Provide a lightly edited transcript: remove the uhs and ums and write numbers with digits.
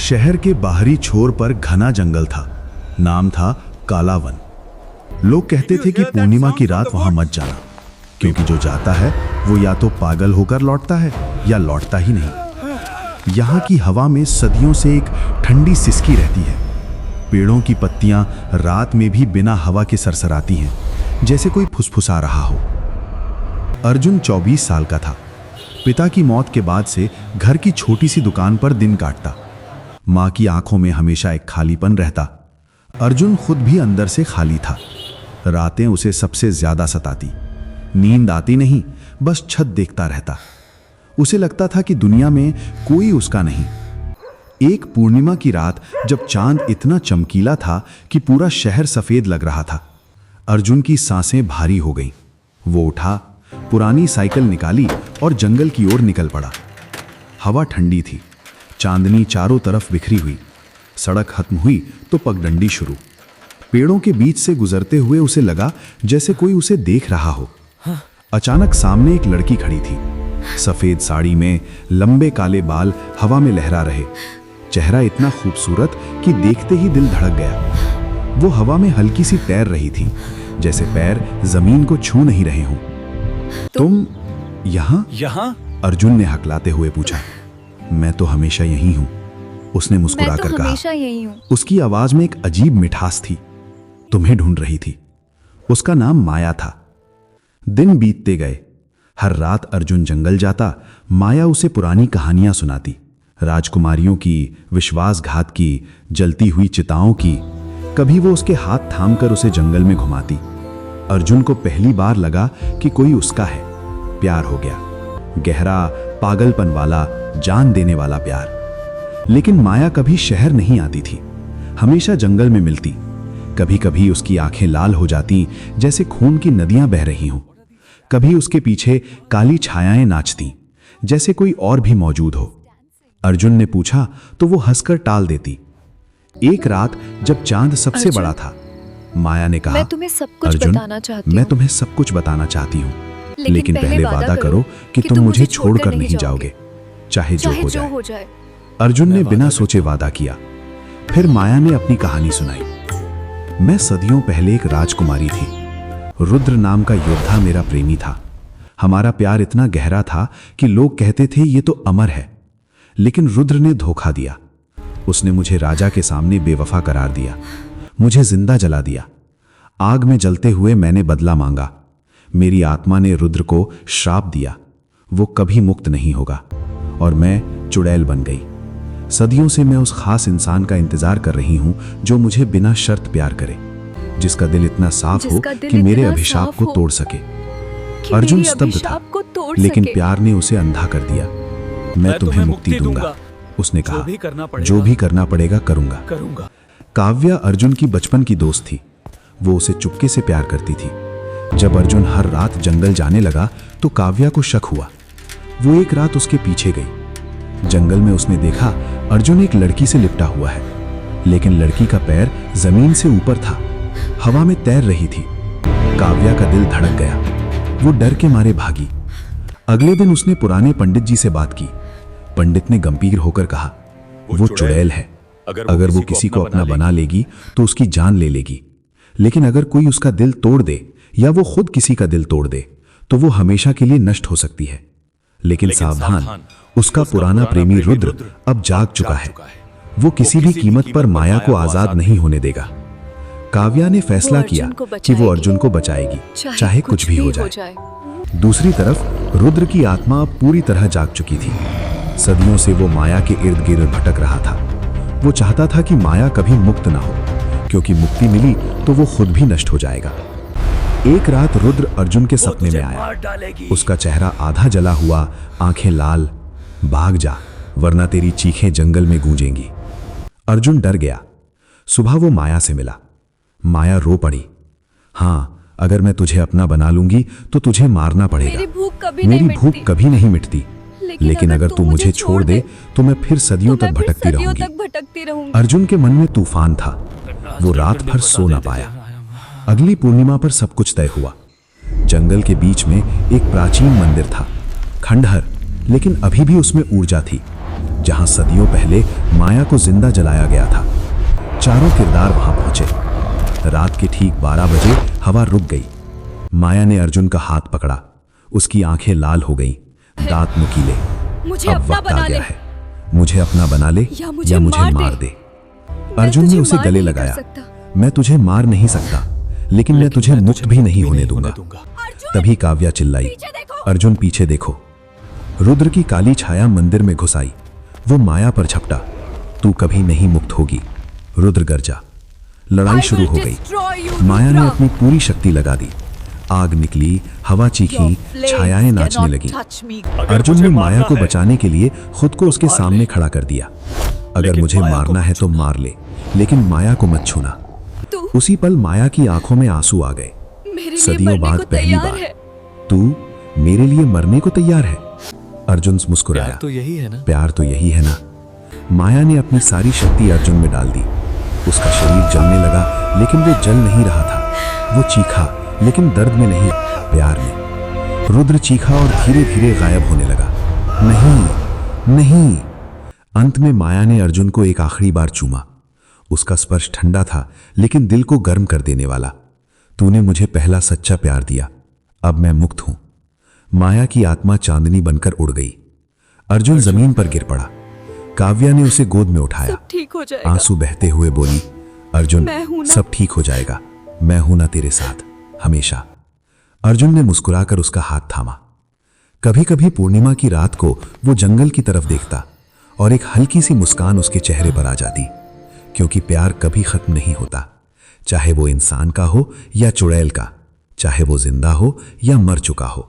शहर के बाहरी छोर पर घना जंगल था। नाम था काला वन। लोग कहते थे कि पूर्णिमा की रात वहां मत जाना, क्योंकि जो जाता है वो या तो पागल होकर लौटता है या लौटता ही नहीं। यहाँ की हवा में सदियों से एक ठंडी सिसकी रहती है। पेड़ों की पत्तियां रात में भी बिना हवा के सरसराती हैं, जैसे कोई फुसफुसा रहा हो। अर्जुन 24 साल का था। पिता की मौत के बाद से घर की छोटी सी दुकान पर दिन काटता। माँ की आंखों में हमेशा एक खालीपन रहता। अर्जुन खुद भी अंदर से खाली था। रातें उसे सबसे ज्यादा सताती। नींद आती नहीं, बस छत देखता रहता। उसे लगता था कि दुनिया में कोई उसका नहीं। एक पूर्णिमा की रात जब चांद इतना चमकीला था कि पूरा शहर सफेद लग रहा था, अर्जुन की सांसें भारी हो गईं। वो उठा, पुरानी साइकिल निकाली और जंगल की ओर निकल पड़ा। हवा ठंडी थी, चांदनी चारों तरफ बिखरी हुई। सड़क खत्म हुई तो पगडंडी शुरू। पेड़ों के बीच से गुजरते हुए उसे लगा जैसे कोई उसे देख रहा हो। अचानक सामने एक लड़की खड़ी थी। सफेद साड़ी में लंबे काले बाल हवा में लहरा रहे। चेहरा इतना खूबसूरत कि देखते ही दिल धड़क गया। वो हवा में हल्की सी तैर रही थी, जैसे पैर जमीन को छू नहीं रहे हों। तुम यहाँ? अर्जुन ने हकलाते हुए पूछा। मैं तो हमेशा यही हूँ, उसने मुस्कुराकर कहा। यही हूँ। उसकी आवाज में एक अजीब मिठास थी। तुम्हें ढूंढ रही थी। उसका नाम माया था। दिन बीतते गए। हर रात अर्जुन जंगल जाता। माया उसे पुरानी कहानियां सुनाती, राजकुमारियों की, विश्वासघात की, जलती हुई चिताओं की। कभी वो उसके हाथ थामकर उसे जंगल में घुमाती। अर्जुन को पहली बार लगा कि कोई उसका है। प्यार हो गया, गहरा, पागलपन वाला, जान देने वाला प्यार। लेकिन माया कभी शहर नहीं आती थी, हमेशा जंगल में मिलती। कभी कभी उसकी आंखें लाल हो जाती, जैसे खून की नदियां बह रही हों। कभी उसके पीछे काली छायाएं नाचती, जैसे कोई और भी मौजूद हो। अर्जुन ने पूछा तो वो हंसकर टाल देती। एक रात जब चांद सबसे बड़ा था, माया ने कहा, मैं तुम्हें सब कुछ बताना चाहती हूँ। मैं तुम्हें सब कुछ बताना चाहती हूँ, लेकिन पहले वादा करो कि तुम मुझे छोड़कर नहीं जाओगे, चाहे जो हो जाए। अर्जुन ने बिना सोचे वादा किया। फिर माया ने अपनी कहानी सुनाई। मैं सदियों पहले एक राजकुमारी थी। रुद्र नाम का योद्धा मेरा प्रेमी था। हमारा प्यार इतना गहरा था कि लोग कहते थे ये तो अमर है। लेकिन रुद्र ने धोखा दिया। उसने मुझे राजा के सामने बेवफा करार दिया, मुझे जिंदा जला दिया। आग में जलते हुए मैंने बदला मांगा। मेरी आत्मा ने रुद्र को श्राप दिया, वो कभी मुक्त नहीं होगा, और मैं चुड़ैल बन गई। सदियों से मैं उस खास इंसान का इंतजार कर रही हूं जो मुझे बिना शर्त प्यार करे, जिसका दिल इतना साफ हो कि मेरे अभिशाप को तोड़ सके। अर्जुन स्तब्ध था, लेकिन प्यार ने उसे अंधा कर दिया। मैं तुम्हें मुक्ति दूंगा, उसने कहा। जो भी करना पड़ेगा करूंगा। काव्या अर्जुन की बचपन की दोस्त थी। वो उसे चुपके से प्यार करती थी। जब अर्जुन हर रात जंगल जाने लगा तो काव्या को शक हुआ। वो एक रात उसके पीछे गई। जंगल में उसने देखा अर्जुन एक लड़की से लिपटा हुआ है, लेकिन लड़की का पैर जमीन से ऊपर था, हवा में तैर रही थी। काव्या का दिल धड़क गया। वो डर के मारे भागी। अगले दिन उसने पुराने पंडित जी से बात की। पंडित ने गंभीर होकर कहा, वो चुड़ैल है। अगर वो किसी को अपना बना लेगी तो उसकी जान ले लेगी, लेकिन अगर कोई उसका दिल तोड़ दे या वो खुद किसी का दिल तोड़ दे तो वो हमेशा के लिए नष्ट हो सकती है। लेकिन सावधान, उसका पुराना प्रेमी रुद्र अब जाग चुका है। वो किसी भी कीमत पर माया को आजाद नहीं होने देगा। काव्या ने फैसला किया कि वो अर्जुन को बचाएगी, चाहे कुछ भी हो जाए। दूसरी तरफ रुद्र की आत्मा अब पूरी तरह जाग चुकी थी। सदियों से वो माया के इर्द गिर्द भटक रहा था। वो चाहता था कि माया कभी मुक्त ना हो, क्योंकि मुक्ति मिली तो वो खुद भी नष्ट हो जाएगा। एक रात रुद्र अर्जुन के सपने में आया। उसका चेहरा आधा जला हुआ, आंखें लाल। भाग जा, वरना तेरी चीखें जंगल में गूंजेंगी। अर्जुन डर गया। सुबह वो माया से मिला। माया रो पड़ी। हाँ, अगर मैं तुझे अपना बना लूंगी तो तुझे मारना पड़ेगा। मेरी भूख कभी नहीं मिटती, लेकिन अगर तू मुझे छोड़ दे तो मैं फिर सदियों तक भटकती रहूंगी। अर्जुन के मन में तूफान था। वो रात भर सो ना पाया। अगली पूर्णिमा पर सब कुछ तय हुआ। जंगल के बीच में एक प्राचीन मंदिर था, खंडहर, लेकिन अभी भी उसमें ऊर्जा थी। जहां सदियों पहले माया को जिंदा जलाया गया था। चारों किरदार वहां पहुंचे। रात के ठीक 12 बजे हवा रुक गई। माया ने अर्जुन का हाथ पकड़ा। उसकी आंखें लाल हो गईं, दांत नुकीले। मुझे अब अपना वक्त आ बना गया ले। है, मुझे अपना बना ले या या मुझे मुझे मार दे। अर्जुन ने उसे गले लगाया। मैं तुझे मार नहीं सकता, लेकिन मैं तुझे मुक्त भी नहीं होने दूंगा। तभी काव्या चिल्लाई, अर्जुन पीछे देखो। रुद्र की काली छाया मंदिर में घुस आई। वो माया पर झपटा। तू कभी नहीं मुक्त होगी। रुद्र गरजा। लड़ाई शुरू हो गई। माया ने अपनी पूरी शक्ति लगा दी। आग निकली, हवा चीखी, छायाएं नाचने लगी। अर्जुन ने माया को बचाने के लिए खुद को उसके सामने खड़ा कर दिया। अगर मुझे मारना है तो मार ले, लेकिन माया को मत छूना। उसी पल माया की आंखों में आंसू आ गए। सदियों बाद पहली बार तू मेरे लिए मरने को तैयार है। अर्जुन मुस्कुराया। प्यार तो यही है ना? प्यार तो यही है ना। माया ने अपनी सारी शक्ति अर्जुन में डाल दी। उसका शरीर जलने लगा, लेकिन वो जल नहीं रहा था। वो चीखा, लेकिन दर्द में नहीं, प्यार में। रुद्र चीखा और धीरे धीरे गायब होने लगा। नहीं, नहीं। अंत में माया ने अर्जुन को एक आखिरी बार चूमा। उसका स्पर्श ठंडा था, लेकिन दिल को गर्म कर देने वाला। तूने मुझे पहला सच्चा प्यार दिया, अब मैं मुक्त हूं। माया की आत्मा चांदनी बनकर उड़ गई। अर्जुन जमीन पर गिर पड़ा। काव्या ने उसे गोद में उठाया। ठीक हो जाएगा। आंसू बहते हुए बोली, अर्जुन मैं हूं ना। सब ठीक हो जाएगा। मैं हूं ना तेरे साथ हमेशा। अर्जुन ने मुस्कुराकर उसका हाथ थामा। कभी कभी पूर्णिमा की रात को वो जंगल की तरफ देखता और एक हल्की सी मुस्कान उसके चेहरे पर आ जाती, क्योंकि प्यार कभी खत्म नहीं होता, चाहे वो इंसान का हो या चुड़ैल का, चाहे वो जिंदा हो या मर चुका हो।